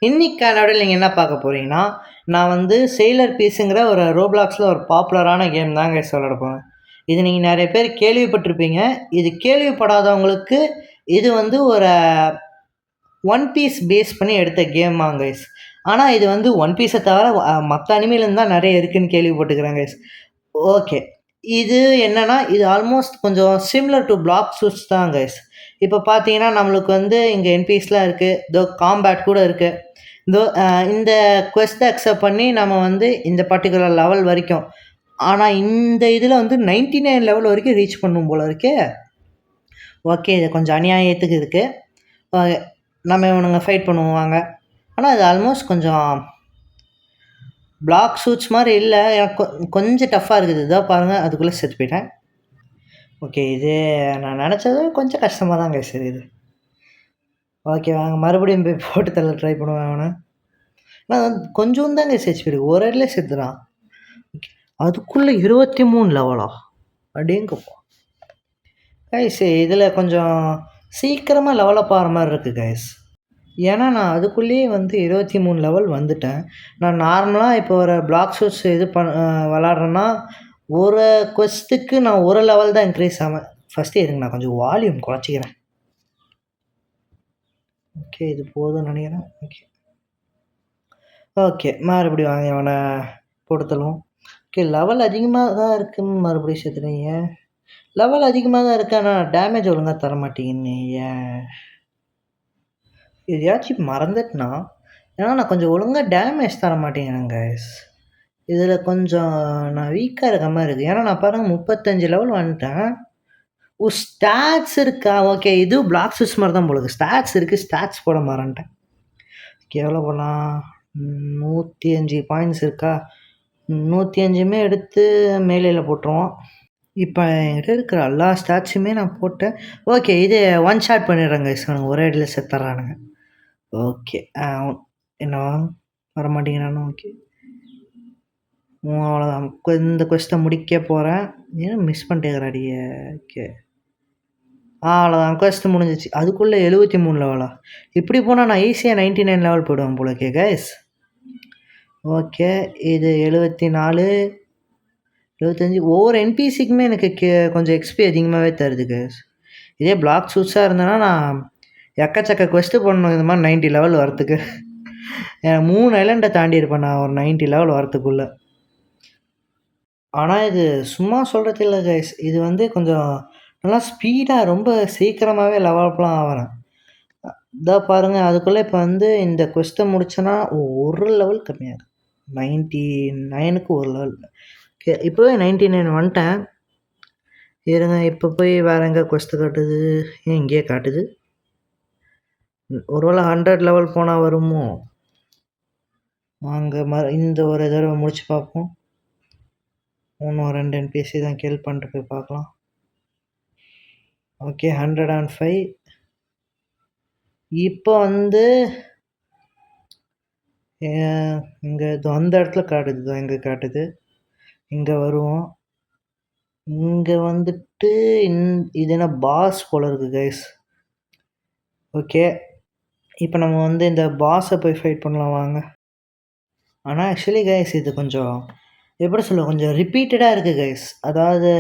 இன்னைக்கு காலோடையில நீங்கள் என்ன பார்க்க போறீங்கன்னா, நான் வந்து செயிலர் பீஸுங்கிற ஒரு ரோப்ளாக்ஸில் ஒரு பாப்புலரான கேம் தாங்க guys விளையாட போறேன். இது நீங்கள் நிறைய பேர் கேள்விப்பட்டிருப்பீங்க. இது கேள்விப்படாதவங்களுக்கு இது வந்து ஒரு ஒன் பீஸ் பேஸ் பண்ணி எடுத்த கேமாங்க கைஸ். ஆனால் இது வந்து ஒன் பீஸை தவிர மற்ற அனிமையிலேருந்து தான் நிறைய இருக்குன்னு கேள்விப்பட்டுக்கிறேன் கைஸ். ஓகே. இது என்னன்னா, இது ஆல்மோஸ்ட் கொஞ்சம் சிமிலர் டூ பிளாக் சூட்ஸ் தான் கைஸ். இப்போ பார்த்தீங்கன்னா, நம்மளுக்கு வந்து இங்க என்பிஸ்லாம் இருக்கு. இதோ காம்பேட் கூட இருக்கு. இதோ இந்த குவெஸ்ட்ட அக்செப்ட் பண்ணி நம்ம வந்து இந்த பர்ட்டிகுலர் லெவல் வரைக்கும். ஆனா, இந்த இதில வந்து 99 லெவல் வரைக்கும் ரீச் பண்ணும் போல இருக்கே. ஓகே. இது கொஞ்சம் அநியாயத்துக்கு இருக்கு. அ நம்ம இவனுங்க ஃபைட் பண்ணுவோம் வாங்க. ஆனா, இது ஆல்மோஸ்ட் கொஞ்சம் பிளாக் ஷூட்ஸ் மாரி இல்ல. எனக்கு கொஞ்சம் டஃப்பா இருக்குது. இதோ பாருங்க அதுக்குள்ள செத்து போயிட்டேன். ஓகே. இது நான் நெனச்சத கொஞ்சம் கஷ்டமா தான் கைஸ் இருக்குது. ஓகே வாங்க மறுபடியும் போய் போட்டு தள்ள ட்ரை பண்ணுவேன் அவன. நான் கொஞ்சம் தான் கைஸ் ஹெச்பி இருக்கு. ஒரு அடியிலே செத்துறான். ஓகே. அதுக்குள்ள 23 லெவலா? அடேங்கப்பா! கைஸ் இதில கொஞ்சம் சீக்கிரமா டெவலப் ஆகுற மாரி இருக்கு கைஸ். ஏன்னா, நான் அதுக்குள்ளேயே வந்து 23 லெவல் வந்துட்டேன். நான் நார்மலா இப்போ ஒரு பிளாக் ஷூட்ஸ் இது விளாட்றேன்னா, ஒரு குவெஸ்ட்டுக்கு நான் ஒரு லெவல் தான் இன்க்ரீஸ் ஆவேன். ஃபர்ஸ்ட்டு இருங்க நான் கொஞ்சம் வால்யூம் குறைச்சிக்கிறேன். ஓகே. இது போதும்னு நெனைக்கிறேன். ஓகே. ஓகே. மறுபடியும் வாங்க இவன போட்டு தள்ளுவோம். ஓகே. லெவல் அதிகமா தான் இருக்குன்னு மறுபடியும் செத்துட்டீங்க. லெவல் அதிகமா தான் இருக்கு. ஆனா டேமேஜ் ஒழுங்கா தர மாட்டேங்குது ஏன்? எதையாச்சும் மறந்துட்டனா? ஏன்னா நான் கொஞ்சம் ஒழுங்கா டேமேஜ் தர மாட்டேங்கிறேன் கைஸ். இதில கொஞ்சம் நான் வீக்கா இருக்க மாரி இருக்கு. ஏன்னா நான் பாருங்க 35 லெவல் வந்துட்டேன். ஓ! ஸ்டாட்ஸ் இருக்கா? ஓகே. இதுவும் பிளாக் ஸ்விட்ச் மாரி தான் போல இருக்கு. ஸ்டாட்ஸ் இருக்கு. ஸ்டாட்ஸ் போட மறந்துட்டேன். எவ்வளோ போடலாம்? 105 பாயிண்ட்ஸ் இருக்கா? 105மே எடுத்து மேலேல போட்டுருவோம். இப்ப என்கிட்ட இருக்கிற எல்லா ஸ்டாட்ஸுமே நான் போட்டேன். ஓகே. இது ஒன் ஷாட் பண்ணிடுறேன் கைஸ். அவனுங்க ஒரே அடியில செத்துர்றானுங்க. ஓகே. என்ன வரமாட்டேங்கிறானோ? ஓகே. அவ்வளோதான். இந்த குவெஸ்ட்ட முடிக்க போறேன். ஏன் மிஸ் பண்ணிட்டேங்கிறாடி? ஓகே. அவ்வளோதான் குவெஸ்ட் முடிஞ்சிச்சு. அதுக்குள்ள 73 லெவலா? இப்படி போனா நான் ஈஸியா 99 லெவல் போயிடுவேன் போல இருக்கே கைஸ். ஓகே. இது 74, 75 ஒவ்வொரு என்பிசிக்குமே எனக்கு கொஞ்சம் எக்ஸ்பி அதிகமாவே தருது கைஸ். இதே பிளாக் ஷூட்ஸா இருந்தனா நான் எக்கச்சக்க குவெஸ்ட் பண்ணணும் இந்த மாரி 90 லெவல் வரதுக்கு. 3 ஐலண்ட தாண்டி இருப்பேன் நான் ஒரு 90 லெவல் வரதுக்குள்ள. ஆனா இது சும்மா சொல்றது இல்ல கைஸ். இது வந்து கொஞ்சம் நல்லா ஸ்பீடா ரொம்ப சீக்கிரமாவே லெவல் அப்லாம் ஆவுறேன். இதோ பாருங்க அதுக்குள்ள இப்ப வந்து இந்த குவெஸ்ட்ட முடிச்சேன்னா ஒரு லெவல் கம்மியாகுது. 99க்கு ஒரு லெவல். ஓகே. இப்பவே 99 வந்துட்டேன். இருங்க இப்ப போய் வேற எங்க குவெஸ்ட் காட்டுது? ஏன் இங்கேயே காட்டுது? ஒருவேள 100 லெவல் போனா வருமோ? வாங்க இந்த ஒரு தடவ முடிச்சு பார்ப்போம். இன்னும் 2 என்பிசி தான் கில் பண்ணிட்டு போய் பார்க்கலாம். ஓகே. 105 இப்போ வந்து இங்க இதோ அந்த இடத்துல காட்டுது. இதோ இங்க காட்டுது. இங்க வருவோம். இங்க வந்துட்டு இது என்ன பாஸ் போல இருக்கு கைஸ். ஓகே. இப்ப நம்ம வந்து இந்த பாஸ போய் ஃபைட் பண்ணலாம் வாங்க. ஆனா ஆக்சுவலி கைஸ் இது கொஞ்சம் எப்படி சொல்ல கொஞ்சம் ரிப்பீட்டடா இருக்கு கைஸ். அதாவது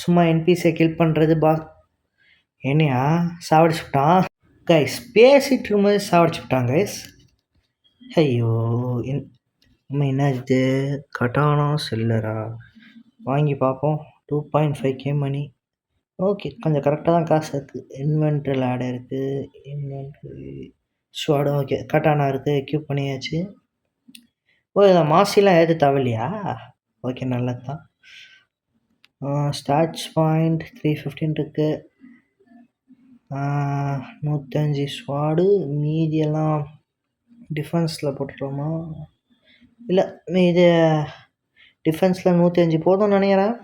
சும்மா என்பிசிய கில் பண்றது என்னையா சாவடிச்சுட்டான். கைஸ் பேசிட்டு இருக்கும்போது சாவடிச்சுட்டான் கைஸ். ஐயோ! என்ன இது? கட்டானா செல்லரா? வாங்கி பார்ப்போம். 2.5K மணி. ஓகே. கொஞ்சம் கரெக்ட்டா தான் காசு இருக்கு. இன்வென்ட்ரில ஆட் இருக்கு. இன்வென்ட்ரி ஸ்வாட் ஓகே. கட்டானா இருக்கு. எக்யூப் பண்ணியாச்சு. ஓ! இதில மாசிலாம் ஏத்த தேவையில்லையா? ஓகே நல்லது தான். ஸ்டாட்ச் பாயிண்ட் 315 இருக்கு. 105 ஸ்வாடு மீதியெல்லாம் டிஃபென்ஸ்ல போட்டுட்டோமா? இல்ல இது டிஃபென்ஸ்ல 105 போதும்னு நெனைக்கிறேன்.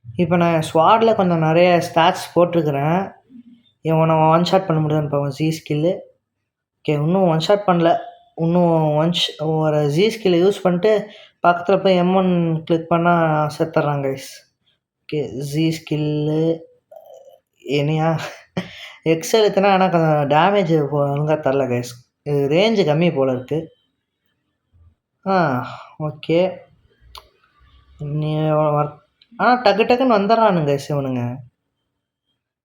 இப்ப நான் ஸ்வாட்ல கொஞ்சம் நெறைய ஸ்டாட்ஸ் போட்டுருக்கிறேன். இவன ஒன் ஷாட் பண்ண முடியுதான்னு பார்ப்போம். G skill. ஓகே. இன்னும் ஒன் ஷாட் பண்ணல. இன்னும் ஒரு ஜி ஸ்கில்ல யூஸ் பண்ணிட்டு பக்கத்துல போய் M1 கிளிக் பண்ணா செத்துர்றான் கைஸ். ஓகே. ஜி ஸ்கில்லு என்னையா எக்ஸ் அழுத்துனா ஆனா கொஞ்சம் டேமேஜ் ஒழுங்கா தரல கைஸ். இது ரேஞ்சு கம்மி போல் இருக்கு. ஓகே. நீ டக்கு டக்குன்னு வந்துடுறானுங்க இவனுங்க.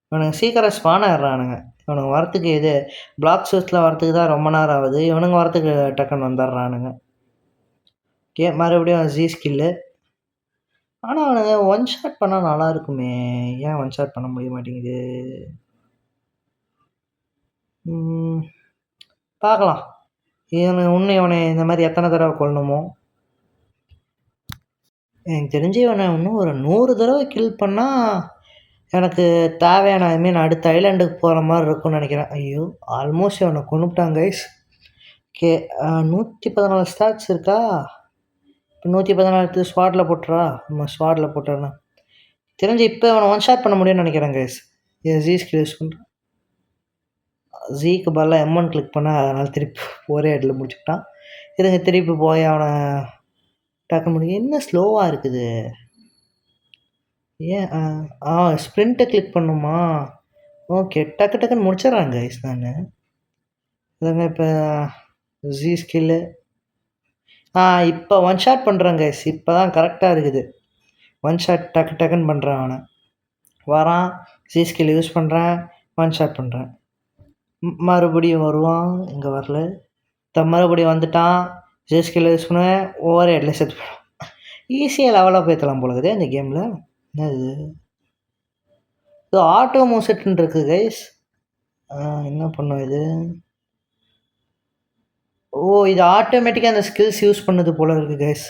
இவனுங்க சீக்கிரம் ஸ்பான் ஆயிடுறானுங்க. இவனுங்க வரத்துக்கு இது பிளாக் சூட்ஸில் வரத்துக்கு தான் ரொம்ப நேரம் ஆகுது. இவனுங்க வரத்துக்கு டக்குன்னு வந்துடுறானுங்க. ஓகே, மறுபடியும் ஜி ஸ்கில்லு. ஆனால் அவனுங்க ஒன் ஷாட் பண்ணால் நல்லா இருக்குமே, ஏன் ஒன் ஷாட் பண்ண முடிய மாட்டேங்குது? பார்க்கலாம். இவனை இந்த மாதிரி எத்தனை தடவை கொல்லணுமோ. எனக்கு தெரிஞ்சு இவனை இன்னும் ஒரு 100 தடவை கில் பண்ணால் எனக்கு தேவையான அடுத்த ஐலாண்டுக்கு போகிற மாதிரி இருக்கும்னு நினைக்கிறேன். ஐயோ, ஆல்மோஸ்ட் இவனை கொண்டுட்டான் கைஸ். ஓகே, 114 ஸ்டாட்ஸ் இருக்கா? இப்போ 114 ஸ்வாட்டில் போட்டுறா. நம்ம ஸ்வாட்டில் போட்டுறேன்னா தெரிஞ்சு இப்போ அவனை ஒன் ஷாட் பண்ண முடியும்னு நினைக்கிறேன் கைஸ். ஜி ஸ்கில் யூஸ் பண்ணுறேன். ஜிக்கு பதிலாக M1 கிளிக் பண்ணால் அதனால் திருப்பி ஒரே இடத்துல முடிச்சுக்கிட்டான். இதுங்க திருப்பி போய் அவனை டக்கு முடியும். என்ன ஸ்லோவாக இருக்குது? ஏன் ஸ்ப்ரிண்ட்டை கிளிக் பண்ணுமா? ஓகே, டக்கு டக்குன்னு முடிச்சிடறாங்க கைஸ். நான் இதுங்க இப்போ ஜி ஸ்கில்லு இப்போ ஒன் ஷாட் பண்ணுறேன் கைஸ். இப்போ தான் கரெக்டாக இருக்குது. ஒன் ஷாட் டக்கு டக்குன்னு பண்ணுறேன். அவனை வரான், ஜி ஸ்கில் யூஸ் பண்ணுறேன், ஒன் ஷாட் பண்ணுறேன். மறுபடியும் வருவான், இங்கே வரல. மறுபடியும் வந்துட்டான், ஜி ஸ்கில் யூஸ் பண்ணுவேன், ஒவ்வொரு இடத்துல செத்து போயிடும். ஈஸியாக லெவலாக ஏற்றலாம் போல இருக்குது இந்த கேமில். என்னது இது? ஆட்டோ மூவ் இருக்குது கைஸ். என்ன பண்ணும் இது? இது ஆட்டோமேட்டிக்காக அந்த ஸ்கில்ஸ் யூஸ் பண்ணது போல் இருக்குது கைஸ்.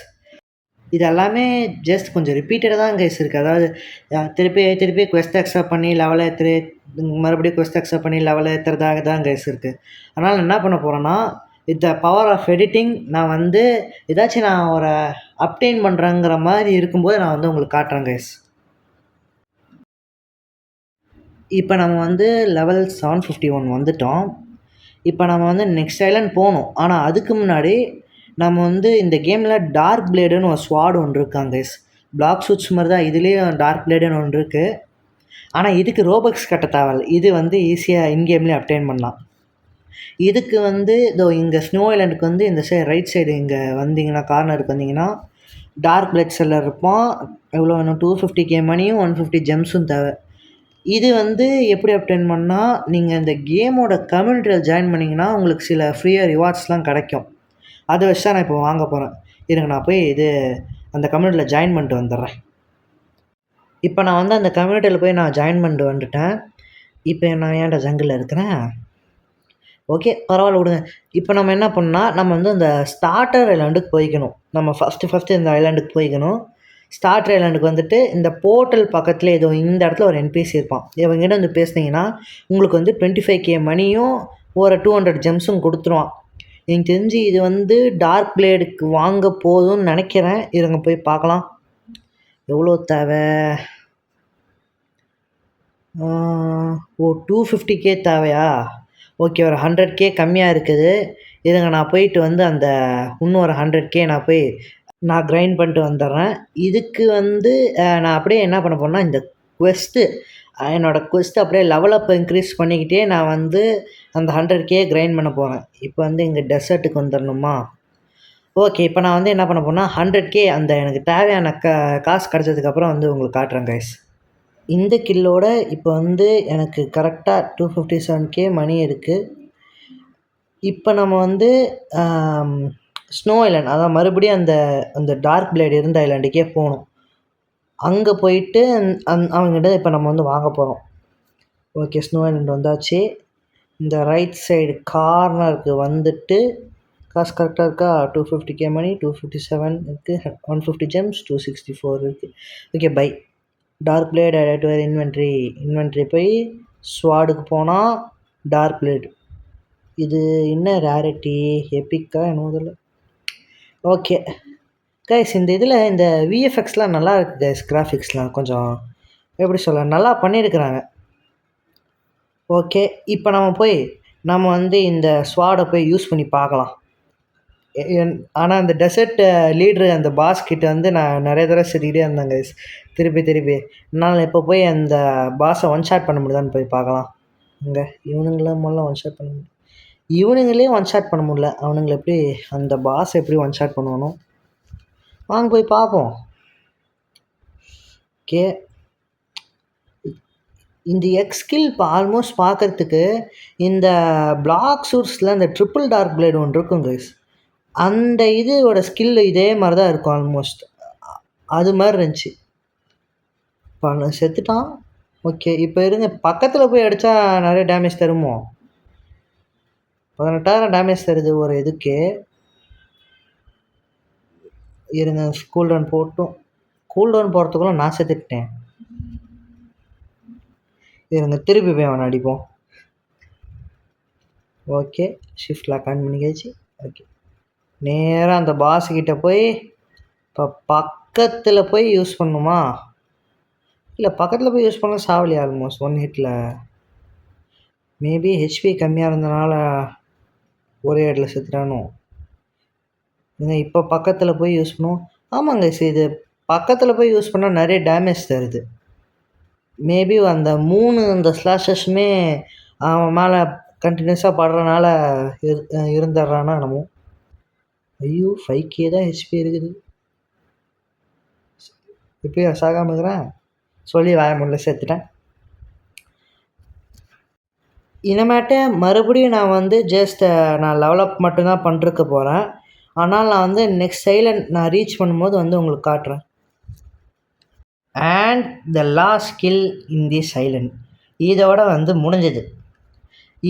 இது எல்லாமே ஜஸ்ட் கொஞ்சம் ரிப்பீட்டடாக தான் கைஸ் இருக்குது. அதாவது திருப்பி குவெஸ்ட் அக்செப்ட் பண்ணி லெவல் ஏற்றுரு, மறுபடியும் குவெஸ்ட் அக்செப்ட் பண்ணி லெவல் ஏற்றுறதாக தான் கைஸ் இருக்குது. அதனால் என்ன பண்ண போகிறேன்னா, with the power of editing நான் ஏதாச்சும் நான் ஒரு அப்டெயின் பண்ணுறேங்கிற மாதிரி இருக்கும்போது நான் உங்களுக்கு காட்டுறேன் கைஸ். இப்போ நம்ம லெவல் 751 வந்துட்டோம். இப்போ நம்ம நெக்ஸ்ட் ஐலாண்ட் போகணும். ஆனால் அதுக்கு முன்னாடி நம்ம இந்த கேமில் டார்க் பிளேடுன்னு ஒரு ஸ்வாட் ஒன்று இருக்காங்க கைஸ். பிளாக் சூட்ஸ் மாதிரி தான் இதுலேயும் டார்க் பிளேடுன்னு ஒன்று இருக்குது. ஆனால் இதுக்கு ரோபக்ஸ் கட்ட தேவையில்லை. இது ஈஸியாக இன்கேம்லேயே அப்டெயின் பண்ணலாம். இதுக்கு இதோ இங்கே ஸ்னோ ஐலாண்டுக்கு இந்த சைடு ரைட் சைடு இங்கே வந்தீங்கன்னா, கார்னருக்கு வந்தீங்கன்னா டார்க் பிளேட் செல்லர் இருப்பான். எவ்வளோ வேணும்? 250k மணியும் 150 ஜெம்ஸும் தேவை. இது எப்படி அப்டெயின் பண்ணால், நீங்கள் இந்த கேமோட கம்யூனிட்டியில் ஜாயின் பண்ணிங்கன்னா உங்களுக்கு சில ஃப்ரீயாக ரிவார்ட்ஸ்லாம் கிடைக்கும். அதை வச்சு தான் நான் இப்போ வாங்க போகிறேன். இருங்க, நான் போய் அந்த கம்யூனிட்டியில் ஜாயின் பண்ணிட்டு வந்துடுறேன். இப்போ நான் அந்த கம்யூனிட்டியில் போய் நான் ஜாயின் பண்ணிட்டு வந்துட்டேன். இப்போ நான் ஏன்டா ஜங்கிளில் இருக்கிறேன்? ஓகே, பரவாயில்ல விடுங்க. இப்போ நம்ம என்ன பண்ணால், நம்ம அந்த ஸ்டார்டர் ஐலாண்டுக்கு போய்க்கணும். நம்ம ஃபஸ்ட்டு இந்த ஐலாண்டுக்கு போய்க்கணும். ஸ்டார்டர் ஐலாண்டுக்கு இந்த போர்ட்டல் பக்கத்தில் ஏதோ இந்த இடத்துல ஒரு NPC இருப்பான். இவங்கிட்ட பேசுனீங்கன்னா உங்களுக்கு 25k மணியும் ஒரு 200 ஜெம்ஸும் கொடுத்துருவான். எனக்கு தெரிஞ்சு இது டார்க் பிளேடுக்கு வாங்க போதும்னு நினைக்கிறேன். இருங்க போய் பார்க்கலாம். எவ்வளோ தேவை? 250k தேவையா? ஓகே, ஒரு 100k கம்மியாக இருக்குது. இருங்க, நான் போயிட்டு அந்த இன்னும் ஒரு 100k நான் கிரைண்ட் பண்ணிட்டு வந்துடுறேன். இதுக்கு நான் அப்படியே என்ன பண்ண போகிறேன்னா, இந்த என்னோடய குவெஸ்ட்டு அப்படியே லெவலப் இன்க்ரீஸ் பண்ணிக்கிட்டே நான் அந்த 100k கிரைண்ட் பண்ண போகிறேன். இப்போ இங்கே டெசர்ட்டுக்கு வந்துடணுமா? ஓகே, இப்போ நான் என்ன பண்ண போகிறேன்னா 100k அந்த எனக்கு தேவையான காசு கிடச்சதுக்கப்புறம் உங்களுக்கு காட்டுறேன் கைஸ். இந்த கில்லோட இப்போ எனக்கு கரெக்டாக 257k மணி இருக்குது. இப்போ நம்ம ஸ்னோ ஐலாண்ட், அதான் மறுபடியும் அந்த டார்க் பிளேட் இருந்த ஐலாண்டுக்கே போகணும். அங்கே போயிட்டு அவங்ககிட்ட இப்போ நம்ம வாங்க போகிறோம். ஓகே, ஸ்னோ ஐலாண்ட் வந்தாச்சு. இந்த ரைட் சைடு கார்னருக்கு காசு கரெக்டாக இருக்கா? 250k மணி, 257 இருக்குது, 150 ஜெம்ஸ், 264 இருக்குது. Okay, bye. Dark blade add to inventory போய் ஸ்வாடுக்கு போனால் டார்க் பிளேட். இது என்ன ரேரிட்டி? எப்பிக்கா என்னதில்லை. ஓகே கைஸ், இந்த இதில் இந்த VFXலாம் நல்லா இருக்குது கைஸ். கிராஃபிக்ஸ்லாம் கொஞ்சம் எப்படி சொல்ல, நல்லா பண்ணியிருக்கிறாங்க. ஓகே, இப்போ நம்ம இந்த ஸ்வாடை போய் யூஸ் பண்ணி பார்க்கலாம். ஆனால் அந்த டெசர்ட் லீட்ரு அந்த பாஸ் கிட்ட நான் நிறைய தடவை சரிக்கிட்டே இருந்தேன் கைஸ். திருப்பி என்னால் இப்போ போய் அந்த பாஸை ஒன் ஷாட் பண்ண முடியுதான்னு போய் பார்க்கலாம். இங்கே இவனுங்களாம் ஒன் ஷாட் பண்ண முடியும். இவனுங்களே ஒன் ஷாட் பண்ண முடியல. அவனுங்களை எப்படி அந்த பாஸ் எப்படி ஒன் ஷாட் பண்ணுவானோ? வாங்க போய் பார்ப்போம். ஓகே, இந்த எக்ஸ் ஸ்கில் இப்போ ஆல்மோஸ்ட் பார்க்குறதுக்கு இந்த பிளாக் சூட்ஸில் அந்த ட்ரிபிள் டார்க் பிளேடு ஒன்று இருக்கும் கைஸ். அந்த இதோட ஸ்கில் இதே மாதிரி தான் இருக்கும் ஆல்மோஸ்ட். அது மாதிரி இருந்துச்சு. செத்துட்டான். ஓகே, இப்போ இருங்க, பக்கத்தில் போய் அடித்தா நிறைய டேமேஜ் தருமோ? 18,000 டேமேஜ் தருது ஒரு இதுக்கு. இருங்க, கூல்டவுன் போட்டும். கூல்டவுன் போகிறதுக்குள்ள நான் செத்துட்டேன். இருங்க, திருப்பி போய் அவனை அடிப்போம். ஓகே, ஷிஃப்ட் லாக் ஆன் பண்ணிக்காச்சு. ஓகே, நேராக அந்த பாஸ்கிட்ட போய் இப்போ பக்கத்தில் போய் யூஸ் பண்ணுமா? இல்லை, பக்கத்தில் போய் யூஸ் பண்ண சாவலி ஆல்மோஸ்ட் 1 ஹிட்டில். மேபி ஹெச்பி கம்மியாக இருந்தனால ஒரே இடத்துல செத்துட்டானோ? இப்போ பக்கத்தில் போய் யூஸ் பண்ணுவோம். ஆமாங்க, இது பக்கத்தில் போய் யூஸ் பண்ணால் நிறைய டேமேஜ் தருது. மேபி அந்த 3 அந்த ஸ்லாஷஸுமே அவன் மேலே கண்டினியூஸாக படுறனால இருந்துடுறானா என்னமோ. ஐயோ, 5K தான் ஹெச்பி இருக்குது. இப்போயும் சாகாமல் இருக்கிறேன் சொல்லி வாய முடியல, செத்துட்டேன். இனிமேட்டு மறுபடியும் நான் வந்து ஜஸ்ட் நான் லெவலப் மட்டும்தான் பண்ணிருக்க போகிறேன். ஆனால் நான் வந்து நெக்ஸ்ட் சைலண்ட் நான் ரீச் பண்ணும்போது வந்து உங்களுக்கு காட்டுறேன். And the last skill in the silent இதோட வந்து முடிஞ்சது.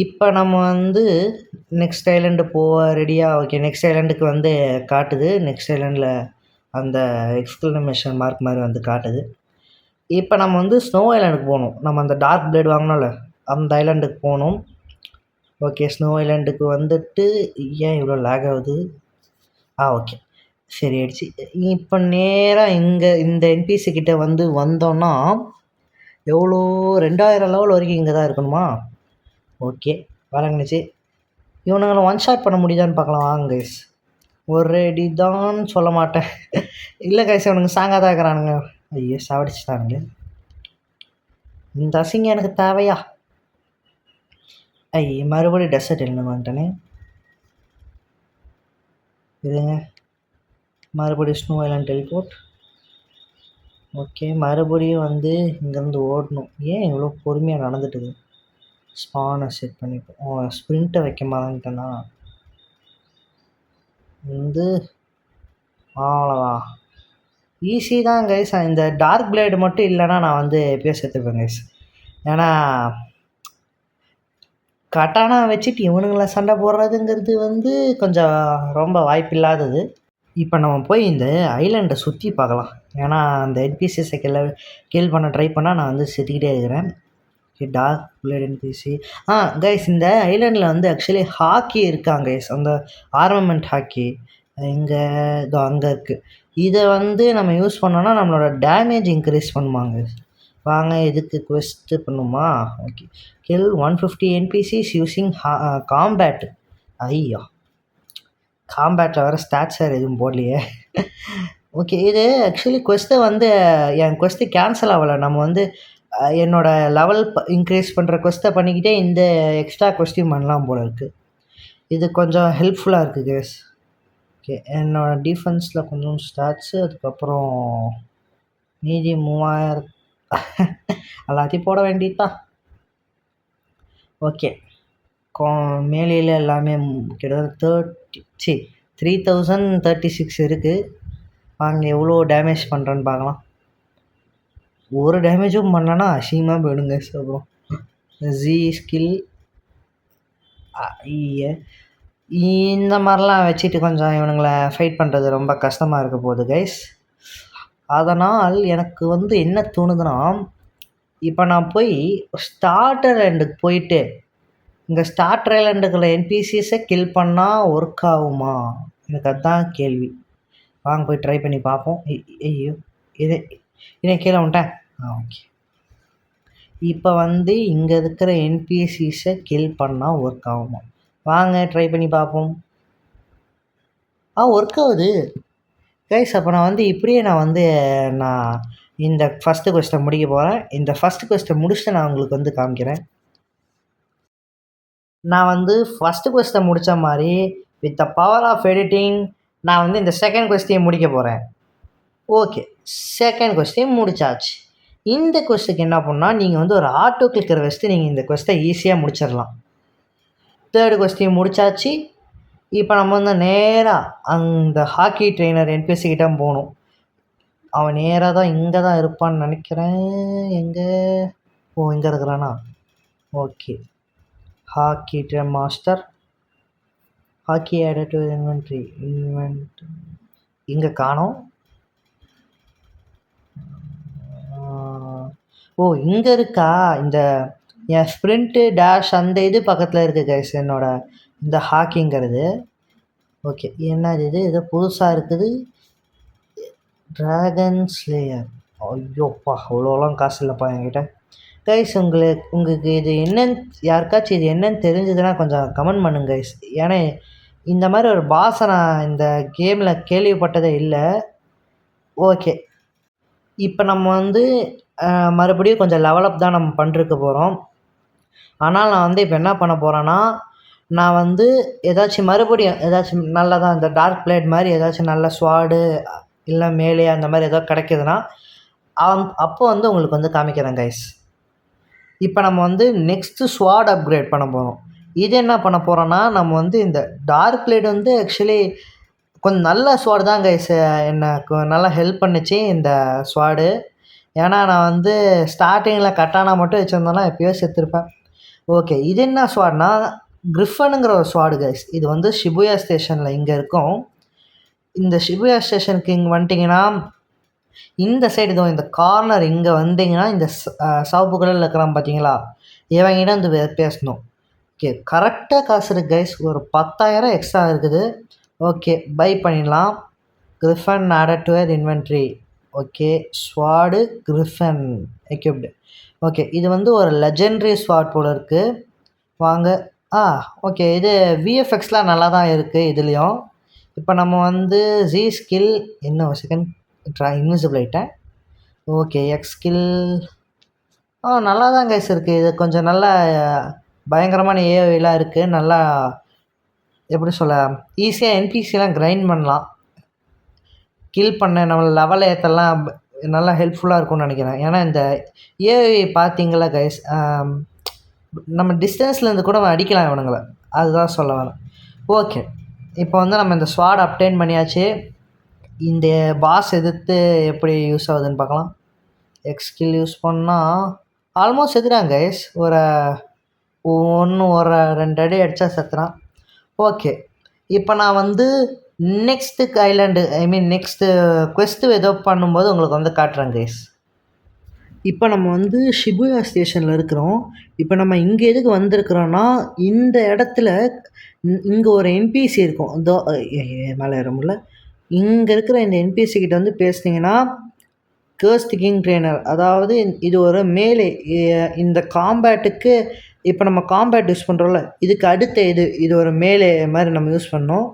இப்போ நம்ம வந்து நெக்ஸ்ட் ஐலண்டு போக ரெடியாக. ஓகே, நெக்ஸ்ட் ஐலண்டுக்கு வந்து காட்டுது. நெக்ஸ்ட் ஐலண்டில் அந்த எக்ஸ்க்ளமேஷன் மார்க் மாதிரி வந்து காட்டுது. இப்போ நம்ம வந்து ஸ்னோ ஐலண்டுக்கு போகணும். நம்ம அந்த டார்க் பிளேட் வாங்கினோம்ல, அந்த ஐலண்டுக்கு போகணும். ஓகே, ஸ்னோ ஐலண்டுக்கு வந்துட்டு ஏன் இவ்வளோ லேக் ஆகுது? ஓகே, சரி ஆயிடுச்சு. இப்போ நேராக இங்கே இந்த என்பிசி கிட்ட வந்து வந்தோன்னா எவ்வளோ 2000 லெவல் வரைக்கும் இங்கே தான் இருக்கணுமா? ஓகே, வழங்கினுச்சு. இவனுங்களை ஒன் ஷாட் பண்ண முடியுதான்னு பார்க்கலாம் வாங்க கைஸ். ஒரு அடி தான் சொல்ல மாட்டேன். இல்லை கைஸ், இவனுங்க சாங்காக தான் இருக்கிறானுங்க. ஐயோ, சாவடிச்சுட்டானுங்க. இந்த அசிங்கம் எனக்கு தேவையா? மறுபடியும் டெசர்ட் என்ன வந்துட்டேனே. இதுங்க, மறுபடியும் ஸ்னோ ஐலாண்ட் டெலிபோர்ட். ஓகே, மறுபடியும் வந்து இங்கேருந்து ஓடணும். ஏன் இவ்வளோ பொறுமையாக நடந்துட்டுது? ஸ்பானை செட் பண்ணிப்போம். ஸ்ப்ரிண்ட்டை வைக்க மாட்டேன்னா வந்து அவ்வளோதான். ஈஸி தான் கைஸ். இந்த டார்க் பிளேடு மட்டும் இல்லைன்னா நான் வந்து எப்பயோ செத்துப்பேன் கைஸ். ஏன்னா கட்டானா வச்சுட்டு இவனுங்களை சண்டை போடுறதுங்கிறது வந்து கொஞ்சம் ரொம்ப வாய்ப்பில்லாதது. இப்போ நம்ம போய் இந்த ஐலண்டை சுற்றி பார்க்கலாம். ஏன்னா அந்த என்பிசிஸை கில் பண்ண ட்ரை பண்ணால் நான் வந்து செத்துக்கிட்டே இருக்கிறேன். Dark plate NBC. கைஸ், இந்த ஐலண்டில் வந்து ஆக்சுவலி ஹாக்கி இருக்காங்க கைஸ். அந்த ஆர்மமெண்ட் ஹாக்கி இங்கே அங்கே இருக்குது. இதை வந்து நம்ம யூஸ் பண்ணோன்னா நம்மளோட டேமேஜ் இன்க்ரீஸ் பண்ணுவாங்க. வாங்க, இதுக்கு குவெஸ்ட்டு பண்ணுமா? Okay, kill 150 NPCs using combat. ஐயா, காம்பேட்டில் வர ஸ்டாட்ஸ் வேறு எதுவும் போடலையே. ஓகே, இது ஆக்சுவலி குவெஸ்ட்டை வந்து என் குவெஸ்ட்டு கேன்சல் ஆகலை. நம்ம வந்து என்னோடய லெவல் இன்க்ரீஸ் பண்ணுற குவெஸ்ட்டை பண்ணிக்கிட்டே இந்த எக்ஸ்ட்ரா கொஸ்டின் பண்ணலாம் போல இருக்குது. இது கொஞ்சம் ஹெல்ப்ஃபுல்லாக இருக்குது கேஸ். ஓகே, என்னோடய டிஃபென்ஸில் கொஞ்சம் ஸ்டாட்ஸு, அதுக்கப்புறம் மீதி 3000 எல்லாத்தையும் போட வேண்டியதுதான். ஓகே, மேலையில் எல்லாமே கிட்டத்தட்ட 3036 இருக்குது. வாங்க, எவ்வளோ டேமேஜ் பண்ணுறேன்னு பார்க்கலாம். ஒரு டேமேஜும் பண்ணலன்னா அசிங்கமாக போயிடுங்க. அப்புறம் ஜி ஸ்கில் இந்த மாதிரிலாம் வச்சுட்டு கொஞ்சம் இவனுங்களை ஃபைட் பண்ணுறது ரொம்ப கஷ்டமாக இருக்க போகுது கைஸ். அதனால் எனக்கு வந்து என்ன தோணுதுன்னா, இப்போ நான் போய் ஸ்டார்டர் ஐலண்டுக்கு போயிட்டு இங்கே ஸ்டார்டர் ஐலண்டுக்குள்ள என்பிசிஸை கில் பண்ணால் ஒர்க் ஆகுமா? எனக்கு அதுதான் கேள்வி. வாங்க போய் ட்ரை பண்ணி பார்ப்போம். ஐயோ, இதே கீழே வந்துட்டேன். ஓகே, இப்போ வந்து இங்கே இருக்கிற என்பிசிஸை கில் பண்ணால் ஒர்க் ஆகுமா? வாங்க ட்ரை பண்ணி பார்ப்போம். ஒர்க் ஆகுது கைஸ். அப்போ நான் வந்து இப்படியே நான் இந்த ஃபஸ்ட்டு கொஸ்ட்டை முடிக்க போகிறேன். இந்த ஃபஸ்ட்டு கொஸ்ட்டை முடிச்சுட்டு நான் உங்களுக்கு வந்து காமிக்கிறேன். நான் வந்து ஃபஸ்ட்டு கொஸ்டினை முடித்த மாதிரி with the power of editing நான் வந்து இந்த செகண்ட் கொஸ்டினை முடிக்க போகிறேன். ஓகே, செகண்ட் கொஸ்டின் முடிச்சாச்சு. இந்த கொஸ்டினுக்கு என்ன பண்ணால் நீங்கள் வந்து ஒரு ஆட்டோ கிளிக்கர் வச்சுட்டு நீங்கள் இந்த கொஸ்டினை ஈஸியாக முடிச்சிடலாம். தேர்டு கொஸ்டின் முடிச்சாச்சு. இப்போ நம்ம வந்து நேராக அந்த ஹாக்கி ட்ரெயினர் என்பிசி கிட்ட போகணும். அவன் நேராக தான் இங்கே தான் இருப்பான்னு நினைக்கிறேன். எங்கே? ஓ, இங்கே இருக்கிறானா? Okay, hockey master, hockey added to inventory இங்கே காணோம். ஓ, இங்கே இருக்கா? இந்த என் ஸ்ப்ரிண்ட்டு டேஷ் அந்த இது பக்கத்தில் இருக்குது கைஸ் என்னோட இந்த ஹாக்கிங்கிறது. ஓகே, என்னது இது? ஏதோ புதுசாக இருக்குது. Dragon slayer. ஐயோப்பா, அவ்வளோலாம் காசு இல்லைப்பா என்கிட்ட. கைஸ், உங்களுக்கு இது என்னன்னு யாருக்காச்சும் இது என்னன்னு தெரிஞ்சதுன்னா கொஞ்சம் கமெண்ட் பண்ணுங்க கைஸ். ஏன்னா இந்த மாதிரி ஒரு பாஸை நான் இந்த கேமில் கேள்விப்பட்டதே இல்லை. ஓகே, இப்போ நம்ம வந்து மறுபடியும் கொஞ்சம் லெவலப் தான் நம்ம பண்ணிருக்க போகிறோம். ஆனால் நான் வந்து இப்போ என்ன பண்ண போகிறேன்னா, நான் வந்து ஏதாச்சும் மறுபடியும் ஏதாச்சும் நல்லதாக இந்த டார்க் பிளேட் மாதிரி ஏதாச்சும் நல்ல ஸ்வாடு இல்லை மேலே அந்த மாதிரி ஏதோ கிடைக்குதுன்னா அப்போ வந்து உங்களுக்கு வந்து காமிக்கிறேன் கைஸ். இப்போ நம்ம வந்து நெக்ஸ்ட்டு ஸ்வாட் அப்கிரேட் பண்ண போகிறோம். இது என்ன பண்ண போகிறோன்னா, நம்ம வந்து இந்த டார்க் பிளேட் வந்து ஆக்சுவலி கொஞ்சம் நல்ல ஸ்வாடு தான் கைஸ். எனக்கு நல்லா ஹெல்ப் பண்ணிச்சு இந்த ஸ்வாடு. ஏன்னா நான் வந்து ஸ்டார்டிங்கில் கட்டானா மட்டும் வச்சுருந்தோன்னா எப்போயோ செத்துருப்பேன். ஓகே, இது என்ன ஸ்வாட்னா கிரிஃபனுங்கிற ஒரு ஸ்வாடு கைஸ். இது வந்து ஷிபுயா ஸ்டேஷனில் இங்கே இருக்கும். இந்த ஷிபுயா ஸ்டேஷனுக்கு இங்கே வந்துட்டிங்கன்னா இந்த சைடு இதோ இந்த கார்னர் இங்கே வந்தீங்கன்னா இந்த சவப்பு கலரில் இருக்கிறான் பார்த்தீங்களா, இவங்கிட்ட வந்து பேசணும். ஓகே, கரெக்டாக காசு இருக்குது கைஸ். ஒரு 10,000 எக்ஸ்ட்ரா இருக்குது. ஓகே, பை பண்ணிடலாம். Griffin added to inventory. Okay, sword griffin equipped. Okay, இது வந்து ஒரு லெஜெண்ட்ரி ஸ்வாட் போல் இருக்குது. வாங்க. ஓகே, இது விஎஃப்எக்ஸ்லாம் நல்லா தான் இருக்குது இதுலேயும். இப்போ நம்ம வந்து ஜி ஸ்கில் இன்னும் செகண்ட் இன்விசிபிள் ஆகிட்டேன். ஓகே, எக்ஸ் ஸ்கில் நல்லா தான் கைஸ் இருக்குது. இது கொஞ்சம் நல்லா பயங்கரமான ஏஐலாம் இருக்குது. நல்லா எப்படி சொல்ல, ஈஸியாக என்பிசிலாம் கிரைண்ட் பண்ணலாம். கில் பண்ண நம்ம லெவல் ஏற்றலாம் நல்லா ஹெல்ப்ஃபுல்லாக இருக்கும்னு நினைக்கிறேன். ஏன்னா இந்த ஏஐ பார்த்தீங்களா கைஸ், நம்ம டிஸ்டன்ஸ்லேருந்து கூட அடிக்கலாம் இவனுங்களை, அதுதான் சொல்ல வரேன். ஓகே, இப்போ வந்து நம்ம இந்த ஸ்வாட் அப்டேன் பண்ணியாச்சு. இந்த பாஸ் எதிர்த்து எப்படி யூஸ் ஆகுதுன்னு பார்க்கலாம். எக்ஸ் ஸ்கில் யூஸ் பண்ணால் ஆல்மோஸ்ட் செத்துறான் கைஸ். ஒரு 2 அடி அடித்தா செத்துறான். ஓகே, இப்போ நான் வந்து நெக்ஸ்ட்டு ஐலாண்டு நெக்ஸ்ட்டு குவெஸ்ட்டு ஏதோ பண்ணும்போது உங்களுக்கு வந்து காட்டுறேன் கைஸ். இப்போ நம்ம வந்து ஷிபுயா ஸ்டேஷனில் இருக்கிறோம். இப்போ நம்ம இங்கே எதுக்கு வந்திருக்கிறோன்னா, இந்த இடத்துல இங்கே ஒரு என்பிசி இருக்கும். இதோ மேலே ஏற முடியல. இங்கே இருக்கிற இந்த என்பிசி கிட்ட வந்து பேசுனீங்கன்னா கர்ஸ்ட் கிங் ட்ரெயினர், அதாவது இது ஒரு மேலே இந்த காம்பேட்டுக்கு இப்போ நம்ம காம்பேட் யூஸ் பண்ணுறோம்ல, இதுக்கு அடுத்த இது ஒரு மேலே மாதிரி நம்ம யூஸ் பண்ணோம்.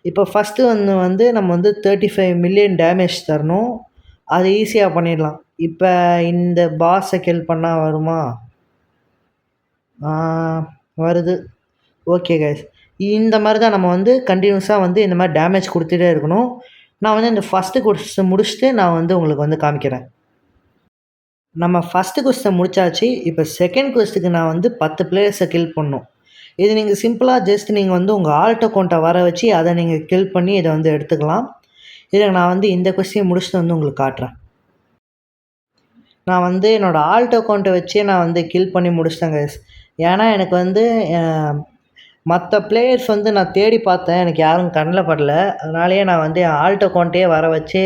இப்போ ஃபஸ்ட்டு வந்து நம்ம வந்து 35 மில்லியன் டேமேஜ் தரணும். அது ஈஸியாக பண்ணிடலாம். இப்போ இந்த பாஸை கில் பண்ணால் வருமா? வருது. ஓகே கைஸ், இந்த மாதிரி தான் நம்ம வந்து கண்டினியூஸாக வந்து இந்த மாதிரி டேமேஜ் கொடுத்துட்டே இருக்கணும். நான் வந்து இந்த ஃபஸ்ட்டு கொஸ்டினை முடிச்சுட்டு நான் வந்து உங்களுக்கு வந்து காமிக்கிறேன். நம்ம ஃபஸ்ட்டு கொஸ்டினை முடிச்சாச்சு. இப்போ செகண்ட் கொஸ்ட்டுக்கு நான் வந்து 10 பிளேயர்ஸை கில் பண்ணணும். இது நீங்கள் சிம்பிளாக ஜஸ்ட் நீங்கள் வந்து உங்கள் ஆல்ட் அக்கௌண்ட்டை வர வச்சு அதை நீங்கள் கில் பண்ணி இதை வந்து எடுத்துக்கலாம். இதில் நான் வந்து இந்த கொஸ்டினை முடிச்சுட்டு வந்து உங்களுக்கு காட்டுறேன். நான் வந்து என்னோடய ஆல்ட் அக்கௌண்ட்டை வச்சே நான் வந்து கில் பண்ணி முடிச்சிட்டேன் கைஸ். ஏன்னா எனக்கு வந்து மற்ற பிளேயர்ஸ் வந்து நான் தேடி பார்த்தேன், எனக்கு யாரும் கண்ணில் படல. அதனாலேயே நான் வந்து என் ஆல்ட் அக்கௌண்ட்டையே வர வச்சு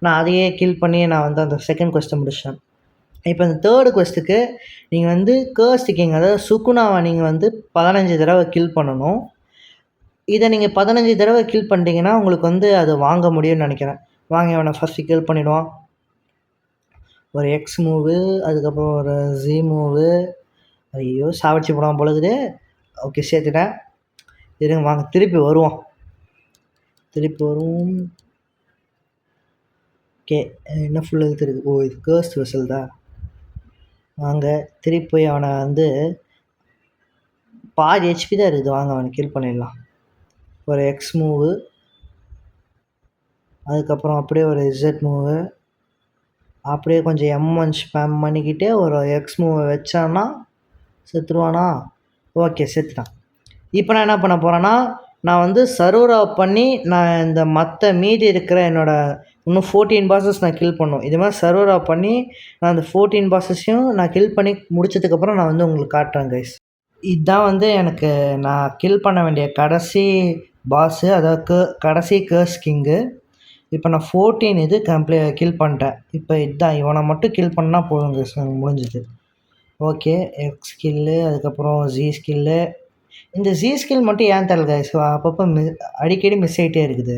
நான் அதையே கில் பண்ணி நான் வந்து அந்த செகண்ட் கொஸ்டின் முடிச்சிட்டேன். இப்போ இந்த தேர்டு கொஸ்ட்டுக்கு நீங்கள் வந்து கர்ஸ்ட் கிங், அதாவது சுகுனாவை நீங்கள் வந்து 15 தடவை கில் பண்ணணும். இதை நீங்கள் 15 தடவை கில் பண்ணிட்டீங்கன்னா உங்களுக்கு வந்து அது வாங்க முடியும்னு நினைக்கிறேன். வாங்க, அவனை ஃபஸ்ட்டு கில் பண்ணிவிடுவான். ஒரு எக்ஸ் மூவு, அதுக்கப்புறம் ஒரு ஜி மூவு. ஐயோ, சாவடிச்சு போடாமல் பொழுகுது. ஓகே, சேர்த்துட்டேன். இருங்க, வாங்க திருப்பி வருவோம். ஓகே, என்ன ஃபுல் எழுத்து இருக்குது? ஓ, இது கர்ஸ்ட் வெசல் தான். வாங்க திருப்பி போய் அவனை வந்து பாதி ஹெச்பி தான் இருக்குது. வாங்க அவனை கில் பண்ணிடலாம். ஒரு எக்ஸ் மூவு, அதுக்கப்புறம் அப்படியே ஒரு இசட் மூவு, அப்படியே கொஞ்சம் M1 ஸ்பேம் பண்ணிக்கிட்டே ஒரு எக்ஸ் மூவை வச்சான்னா செத்துருவானா? ஓகே, செத்துட்டான். இப்போ நான் என்ன பண்ண போகிறேன்னா, நான் வந்து சர்வர் ஆஃப் பண்ணி நான் இந்த மற்ற மீதி இருக்கிற இன்னும் 14 பாஸஸ் நான் கில் பண்ணணும். இது மாதிரி சர்வர் ஆஃப் பண்ணி நான் அந்த 14 பாஸஸையும் நான் கில் பண்ணி முடிச்சதுக்கப்புறம் நான் வந்து உங்களுக்கு காட்டுறேன் கைஸ். இதுதான் வந்து எனக்கு நான் கில் பண்ண வேண்டிய கடைசி பாஸு, அதாவது கடைசி கர்ஸ் கிங்கு. இப்போ நான் 14 இது கில் பண்ணிட்டேன். இப்போ இதுதான், இவனை மட்டும் கில் பண்ணால் போதும் கைஸ், முடிஞ்சுது. ஓகே, எக்ஸ் ஸ்கில்லு, அதுக்கப்புறம் ஜி ஸ்கில்லு. இந்த ஜி ஸ்கில் மட்டும் ஏன் தெரியல கைஸ், அப்பப்போ அடிக்கடி மிஸ் ஆகிட்டே இருக்குது.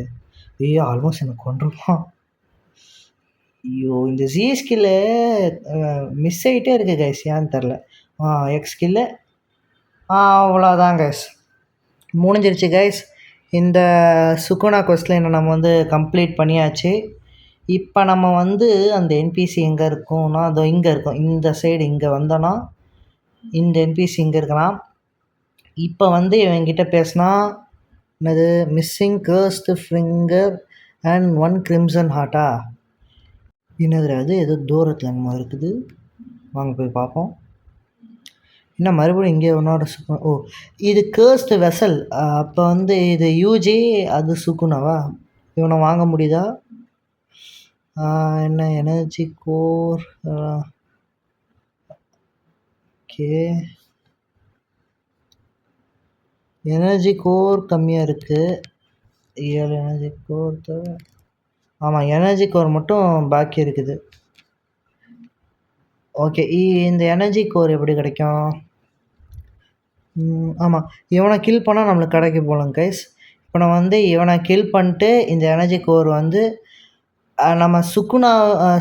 ஐயோ, ஆல்மோஸ்ட் எனக்கு கொண்டுருப்பான். ஐயோ, இந்த ஜி ஸ்கில்லு மிஸ் ஆகிட்டே இருக்குது கைஸ், ஏன்னு தெரில. எக்ஸ் ஸ்கில்லு அவ்வளோதான் கைஸ், முடிஞ்சிருச்சு கைஸ். இந்த சுகுனா கொஸ்ட்லைனை நம்ம வந்து கம்ப்ளீட் பண்ணியாச்சு. இப்போ நம்ம வந்து அந்த என்பிசி எங்கே இருக்கும்னா, அதோ இங்கே இருக்கும். இந்த சைடு இங்கே வந்தோன்னா இந்த என்பிசி இங்கே இருக்கலாம். இப்போ வந்து இவங்கிட்ட பேசினா என்னது, missing cursed finger and 1 crimson ஹார்ட்டா? என்னது அது, ஏதோ தூரத்தில் என்னமோ இருக்குது. வாங்க போய் பார்ப்போம். என்ன மறுபடியும் இங்கே ஒன்றோட சுக்குனா? ஓ, இது கர்ஸ்டு வெசல். அப்போ வந்து இது யூஜி, அது சுக்குனாவா? இவனை வாங்க முடியுதா? என்ன energy core? Okay, energy core கம்மியாக இருக்குது. 7 எனர்ஜி கோர் தான். ஆமாம், எனர்ஜி கோர் மட்டும் பாக்கி இருக்குது. ஓகே, இந்த எனர்ஜி கோர் எப்படி கிடைக்கும்? ஆமாம், இவனை கில் பண்ணால் நம்மளுக்கு கிடைக்க போகலாம் கைஸ். இப்போ நான் வந்து இவனை கில் பண்ணிட்டு இந்த எனர்ஜி கோர் வந்து நம்ம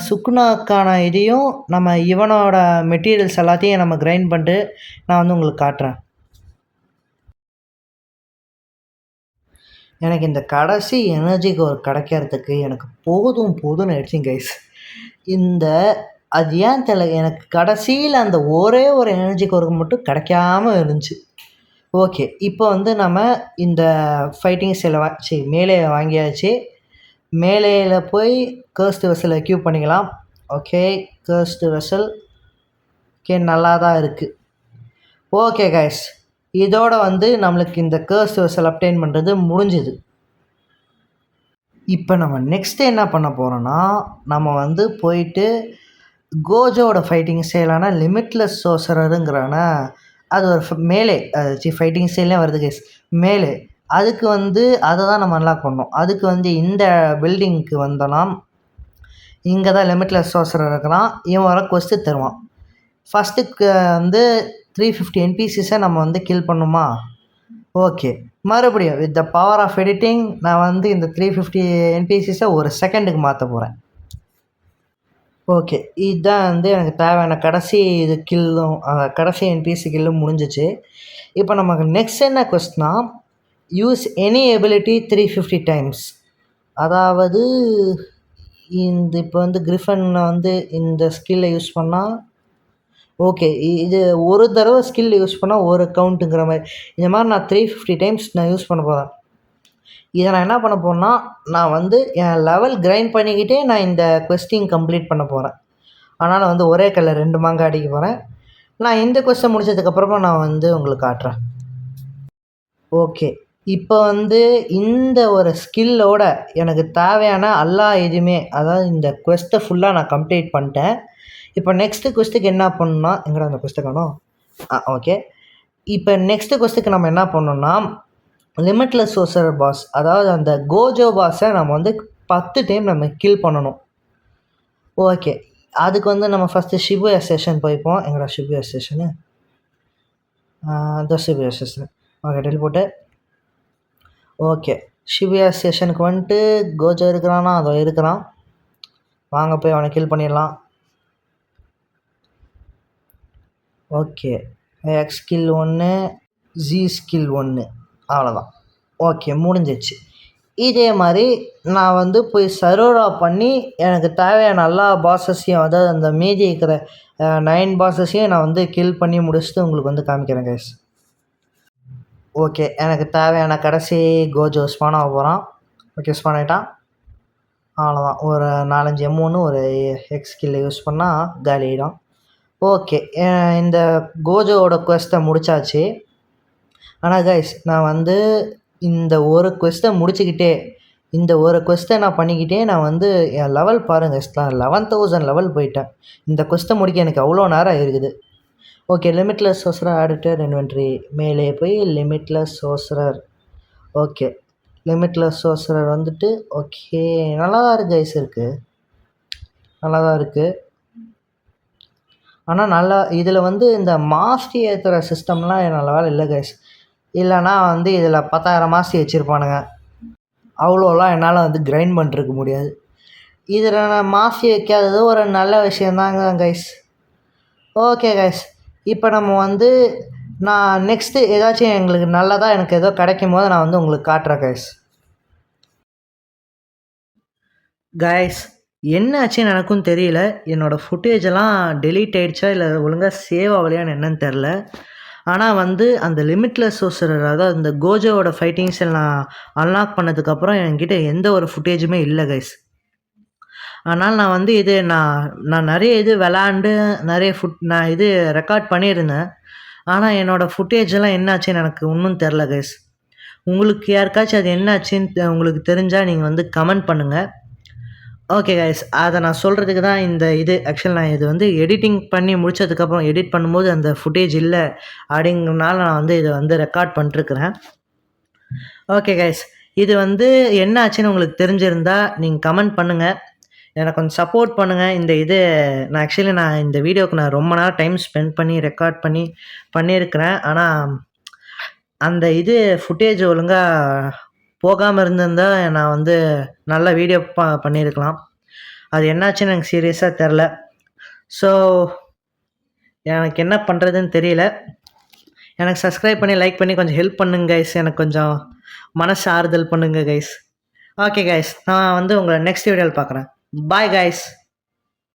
சுக்குனாக்கான இதையும் நம்ம இவனோட மெட்டீரியல்ஸ் எல்லாத்தையும் நம்ம கிரைண்ட் பண்ணிட்டு நான் வந்து உங்களுக்கு காட்டுறேன். எனக்கு இந்த கடைசி எனர்ஜி கோர் கிடைக்கிறதுக்கு எனக்கு போதும்னு ஆயிடுச்சுங்க கைஸ். அது ஏன் தெரியல, எனக்கு கடைசியில் அந்த ஒரே ஒரு எனர்ஜி கோருக்கு மட்டும் கிடைக்காம இருந்துச்சு. ஓகே, இப்போ வந்து நம்ம இந்த ஃபைட்டிங் செல்லை மேலே வாங்கியாச்சு. மேலேயில் போய் கர்ஸ்டு வெசல் எக்யூப் பண்ணிக்கலாம். ஓகே, கர்ஸ்டு வெசல் ஓகே, நல்லா தான் இருக்குது. ஓகே கைஸ், இதோட வந்து நம்மளுக்கு இந்த கர்ஸ்டு வெசல் அப்டைன் பண்ணுறது முடிஞ்சுது. இப்போ நம்ம நெக்ஸ்ட்டு என்ன பண்ண போகிறோன்னா, நம்ம வந்து போயிட்டு கோஜோட ஃபைட்டிங் ஸ்டைலான லிமிட்லெஸ் சோசரருங்கிறான அது ஒரு மேலே ஃபைட்டிங் ஸ்டைல்லே வருது கைஸ், மேலே. அதுக்கு வந்து அதை தான் நம்ம அன்லாக் பண்ணோம். அதுக்கு வந்து இந்த பில்டிங்க்கு வந்தோன்னா இங்கே தான் லிமிட்லெஸ் சோசரர் இருக்கிறான். இவன் வர கொஸ்ட்டு தருவான். ஃபஸ்ட்டுக்கு வந்து 350 என்பிசிஸை நம்ம வந்து கில் பண்ணுமா? ஓகே, மறுபடியும் with the power of editing நான் வந்து இந்த 350 என்பிசிஸை ஒரு செகண்டுக்கு மாற்ற போகிறேன். ஓகே, இதுதான் வந்து எனக்கு தேவையான கடைசி கடைசி என்பிசி கில்லும் முடிஞ்சிச்சு. இப்போ நமக்கு நெக்ஸ்ட் என்ன கொஸ்ட்னா, யூஸ் எனி எபிலிட்டி 350 டைம்ஸ். அதாவது இப்போ வந்து கிரிஃபனில் வந்து இந்த ஸ்கில்லை யூஸ் பண்ணால் ஓகே, இது ஒரு தடவை ஸ்கில் யூஸ் பண்ணால் ஒரு கவுண்ட்டுங்கிற மாதிரி. இந்த மாதிரி நான் 350 டைம்ஸ் நான் யூஸ் பண்ண போகிறேன். இதை நான் என்ன பண்ண போகிறேன்னா, நான் வந்து என் லெவல் கிரைண்ட் பண்ணிக்கிட்டே நான் இந்த கொஸ்டின் கம்ப்ளீட் பண்ண போகிறேன். அதனால் வந்து ஒரே கல்லில் 2 மாங்காய் அடிக்க போகிறேன். நான் இந்த கொஸ்டின் முடிச்சதுக்கப்புறமா நான் வந்து உங்களுக்கு காட்டுறேன். ஓகே, இப்போ வந்து இந்த ஒரு ஸ்கில்லோட எனக்கு தேவையான எல்லா இதுவுமே, அதாவது இந்த கொஸ்ட்டை ஃபுல்லாக நான் கம்ப்ளீட் பண்ணிட்டேன். இப்போ நெக்ஸ்ட்டு கொஸ்ட்டுக்கு என்ன பண்ணணும்னா, எங்கடா அந்த கொஸ்ட்டை காணோம்? ஓகே, இப்போ நெக்ஸ்ட்டு கொஸ்ட்டுக்கு நம்ம என்ன பண்ணணும்னா, லிமிட்லெஸ் சோசரர் பாஸ், அதாவது அந்த கோஜோ பாஸை நம்ம வந்து 10 டைம் நம்ம கில் பண்ணணும். ஓகே, அதுக்கு வந்து நம்ம ஃபஸ்ட்டு ஷிபுயா ஸ்டேஷன் போய்ப்போம். எங்கடா ஷிபுயா ஸ்டேஷனு? இந்த Shibuya station. Okay, டெலிபோர்ட்டு. Okay, Shibuya ஸ்டேஷனுக்கு வந்துட்டு கோஜோ இருக்கிறானா? அதோ இருக்கிறான். வாங்க போய் அவனை கில் பண்ணிடலாம். Okay, X skill 1, G skill 1, அவ்வளோதான். ஓகே, முடிஞ்சிச்சு. இதே மாதிரி நான் வந்து போய் சர்வரா பண்ணி எனக்கு தேவையான எல்லா பாஸஸையும், அதாவது அந்த மீதி இருக்கிற 9 பாஸஸையும் நான் வந்து கில் பண்ணி முடிச்சுட்டு உங்களுக்கு வந்து காமிக்கிறேன் கைஸ். ஓகே, எனக்கு தேவையான கடைசி கோஜோ ஸ்பான் ஆக போகிறான். ஓகே, ஸ்பான் ஆகிட்டான். அவ்வளோதான். ஒரு 4, 5 M1 ஒரு ஹெக்ஸ் ஸ்கில் யூஸ் பண்ணால் காலி ஆகிடும். ஓகே, இந்த கோஜோவோட குவெஸ்ட்டை முடிச்சாச்சு. ஆனால் கைஸ், நான் வந்து இந்த ஒரு குவெஸ்ட்டை முடிச்சுக்கிட்டே, இந்த ஒரு குவெஸ்ட்டை நான் பண்ணிக்கிட்டே நான் வந்து என் லெவல் பாருங்கள், நான் 11,000 லெவல் போயிட்டேன். இந்த குவெஸ்ட்டை முடிக்க எனக்கு அவ்வளோ நேரம் இருக்குது. ஓகே, லிமிட்லெஸ் சோர்சரர் ஆடிட்டர் இன்வென்ட்ரி மேலே போய் லிமிட்லெஸ் சோர்சரர். ஓகே, லிமிட்லெஸ் சோர்சரர் வந்துட்டு ஓகே, நல்லா தான் இருக்குது கைஸ், இருக்குது, நல்லா தான் இருக்குது. ஆனால் நல்லா இதில் வந்து இந்த மாஸ்டி ஏற்றுற சிஸ்டம்லாம் நல்ல வேலை இல்லை கைஸ். இல்லைனா வந்து இதில் 10,000 மாஸ்டி வச்சுருப்பானுங்க. அவ்வளோலாம் என்னால் வந்து கிரைண்ட் பண்ணிருக்க முடியாது. இதில் நான் மாஸ்டி வைக்காதது ஒரு நல்ல விஷயந்தாங்க கைஸ். ஓகே கைஸ், இப்போ நம்ம வந்து நான் நெக்ஸ்ட்டு ஏதாச்சும் எங்களுக்கு நல்லதாக எனக்கு ஏதோ கிடைக்கும் போது நான் வந்து உங்களுக்கு காட்டுறேன் கைஸ். கைஸ், என்ன ஆச்சுன்னு எனக்கும் தெரியல. என்னோடய ஃபுட்டேஜெல்லாம் டெலீட் ஆகிடுச்சா இல்லை ஒழுங்காக சேவ் ஆகலையான்னு என்னன்னு தெரில. ஆனால் வந்து அந்த லிமிட்லெஸ் சோர்சரர், அதாவது இந்த கோஜோவோட ஃபைட்டிங்ஸை நான் அன்லாக் பண்ணதுக்கப்புறம் என்கிட்ட எந்த ஒரு ஃபுட்டேஜுமே இல்லை கைஸ். அதனால் நான் வந்து இது நான் நிறைய இது விளாண்டு நிறைய நான் இது ரெக்கார்ட் பண்ணியிருந்தேன். ஆனால் என்னோடய ஃபுட்டேஜெல்லாம் என்னாச்சுன்னு எனக்கு இன்னும் தெரில கைஸ். உங்களுக்கு யாருக்காச்சும் அது என்னாச்சுன்னு உங்களுக்கு தெரிஞ்சால் நீங்கள் வந்து கமெண்ட் பண்ணுங்கள். ஓகே கைஸ், அதை நான் சொல்கிறதுக்கு தான் இந்த இது ஆக்சுவல் நான் இது வந்து எடிட்டிங் பண்ணி முடித்ததுக்கப்புறம் எடிட் பண்ணும்போது அந்த ஃபுட்டேஜ் இல்லை அப்படிங்கிறனால நான் வந்து இதை வந்து ரெக்கார்ட் பண்ணிட்டுருக்குறேன். ஓகே கைஸ், இது வந்து என்ன ஆச்சுன்னு உங்களுக்கு தெரிஞ்சிருந்தா நீங்கள் கமெண்ட் பண்ணுங்கள், எனக்கு கொஞ்சம் சப்போர்ட் பண்ணுங்கள். இந்த இது நான் இந்த வீடியோவுக்கு நான் ரொம்ப நேரம் டைம் ஸ்பெண்ட் பண்ணி ரெக்கார்ட் பண்ணியிருக்கிறேன். ஆனால் அந்த இது ஃபுட்டேஜ் ஒழுங்காக போகாமல் இருந்திருந்தால் நான் வந்து நல்ல வீடியோ பண்ணியிருக்கலாம். அது என்னாச்சுன்னு எனக்கு சீரியஸாக தெரில. ஸோ எனக்கு என்ன பண்ணுறதுன்னு தெரியல. எனக்கு சப்ஸ்கிரைப் பண்ணி லைக் பண்ணி கொஞ்சம் ஹெல்ப் பண்ணுங்க கைஸ். எனக்கு கொஞ்சம் மனசு ஆறுதல் பண்ணுங்க கைஸ். ஓகே கைஸ், நான் வந்து உங்களை நெக்ஸ்ட் வீடியோவில் பார்க்குறேன். Bye guys.